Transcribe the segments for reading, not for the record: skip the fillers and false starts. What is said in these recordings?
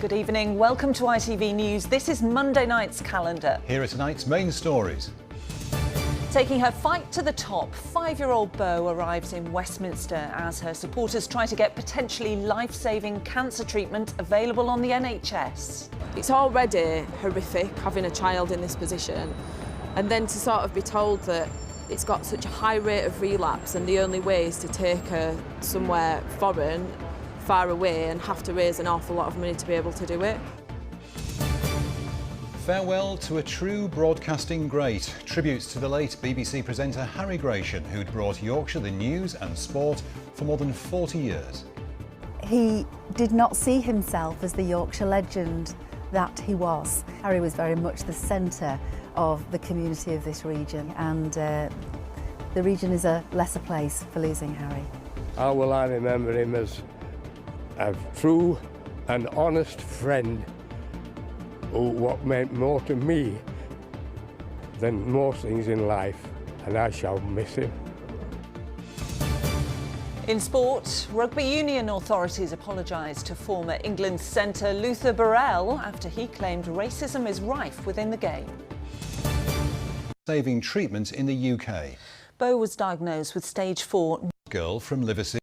Good evening, welcome to ITV News. This is Monday night's calendar. Here are tonight's main stories. Taking her fight to the top, 5-year-old Beau arrives in Westminster as her supporters try to get potentially life-saving cancer treatment available on the NHS. It's already horrific having a child in this position, and then to sort of be told that it's got such a high rate of relapse and the only way is to take her somewhere foreign, far away, and have to raise an awful lot of money to be able to do it. Farewell to a true broadcasting great. Tributes to the late BBC presenter Harry Gratian, who'd brought Yorkshire the news and sport for more than 40 years. He did not see himself as the Yorkshire legend that he was. Harry was very much the centre of the community of this region, and the region is a lesser place for losing Harry. How will I remember him as a true and honest friend who what meant more to me than most things in life, and I shall miss him. In sport, rugby union authorities apologised to former England centre Luther Burrell after he claimed racism is rife within the game. Saving treatment in the UK. Beau was diagnosed with stage 4. Girl from Liverpool.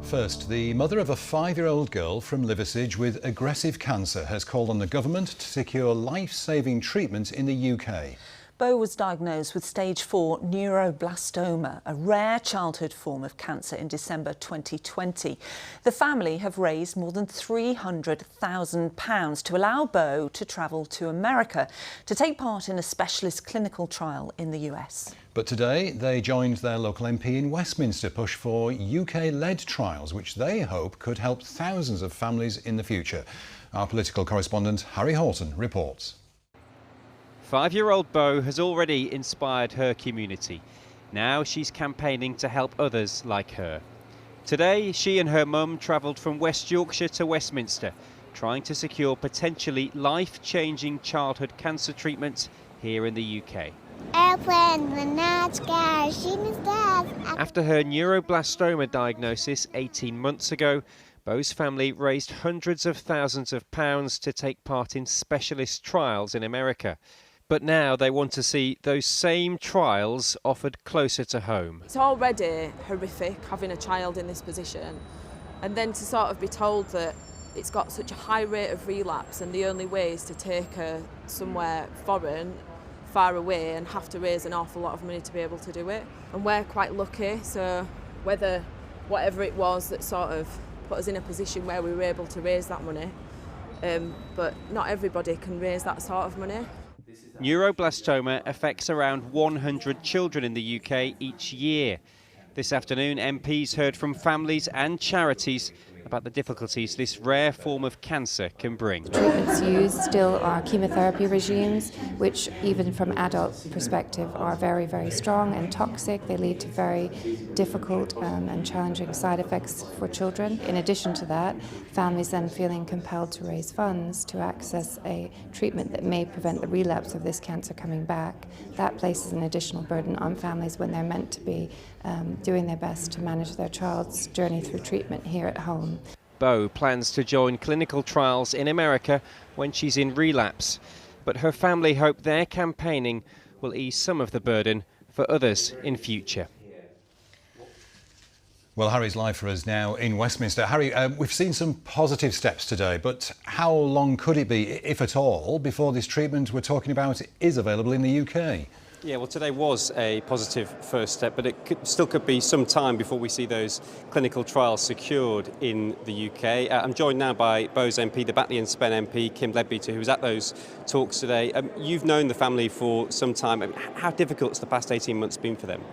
First, the mother of a 5-year-old girl from Liverpool with aggressive cancer has called on the government to secure life-saving treatment in the UK. Beau was diagnosed with stage 4 neuroblastoma, a rare childhood form of cancer, in December 2020. The family have raised more than £300,000 to allow Beau to travel to America to take part in a specialist clinical trial in the US. But today they joined their local MP in Westminster push for UK-led trials, which they hope could help thousands of families in the future. Our political correspondent Harry Horton reports. 5-year-old Beau has already inspired her community. Now she's campaigning to help others like her. Today, she and her mum travelled from West Yorkshire to Westminster, trying to secure potentially life-changing childhood cancer treatment here in the UK. After her neuroblastoma diagnosis 18 months ago, Beau's family raised hundreds of thousands of pounds to take part in specialist trials in America. But now they want to see those same trials offered closer to home. It's already horrific having a child in this position, and then to sort of be told that it's got such a high rate of relapse and the only way is to take her somewhere foreign, far away, and have to raise an awful lot of money to be able to do it. And we're quite lucky, so whatever it was that sort of put us in a position where we were able to raise that money, but not everybody can raise that sort of money. Neuroblastoma affects around 100 children in the UK each year. This afternoon, MPs heard from families and charities about the difficulties this rare form of cancer can bring. Treatments used still are chemotherapy regimes, which even from adult perspective are very, very strong and toxic. They lead to very difficult and challenging side effects for children. In addition to that, families then feeling compelled to raise funds to access a treatment that may prevent the relapse of this cancer coming back. That places an additional burden on families when they're meant to be doing their best to manage their child's journey through treatment here at home. Beau plans to join clinical trials in America when she's in relapse, but her family hope their campaigning will ease some of the burden for others in future. Well, Harry's live for us now in Westminster. Harry, we've seen some positive steps today, but how long could it be, if at all, before this treatment we're talking about is available in the UK? Yeah, well, today was a positive first step, but it still could be some time before we see those clinical trials secured in the UK. I'm joined now by Beau's MP, the Batley and Spen MP, Kim Leadbeater, who was at those talks today. You've known the family for some time. How difficult has the past 18 months been for them?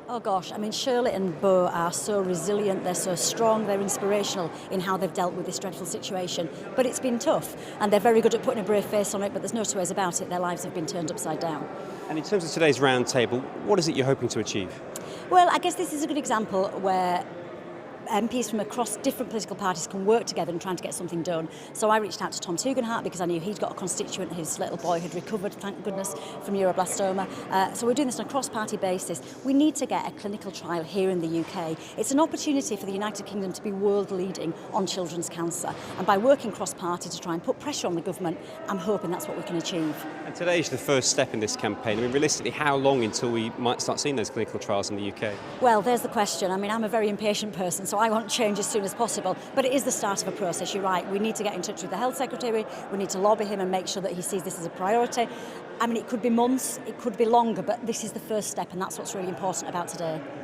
Oh gosh, I mean, Shirley and Beau are so resilient, they're so strong, they're inspirational in how they've dealt with this dreadful situation. But it's been tough, and they're very good at putting a brave face on it, but there's no two ways about it, their lives have been turned upside down. And in terms of today's roundtable, what is it you're hoping to achieve? Well, I guess this is a good example where MPs from across different political parties can work together and trying to get something done. So I reached out to Tom Tugendhat because I knew he'd got a constituent, his little boy had recovered, thank goodness, from neuroblastoma. So we're doing this on a cross-party basis. We need to get a clinical trial here in the UK. It's an opportunity for the United Kingdom to be world leading on children's cancer. And by working cross-party to try and put pressure on the government, I'm hoping that's what we can achieve. And today is the first step in this campaign. I mean, realistically, how long until we might start seeing those clinical trials in the UK? Well, there's the question. I mean, I'm a very impatient person, so I want change as soon as possible. But it is the start of a process, you're right. We need to get in touch with the Health Secretary, we need to lobby him and make sure that he sees this as a priority. I mean, it could be months, it could be longer, but this is the first step, and that's what's really important about today.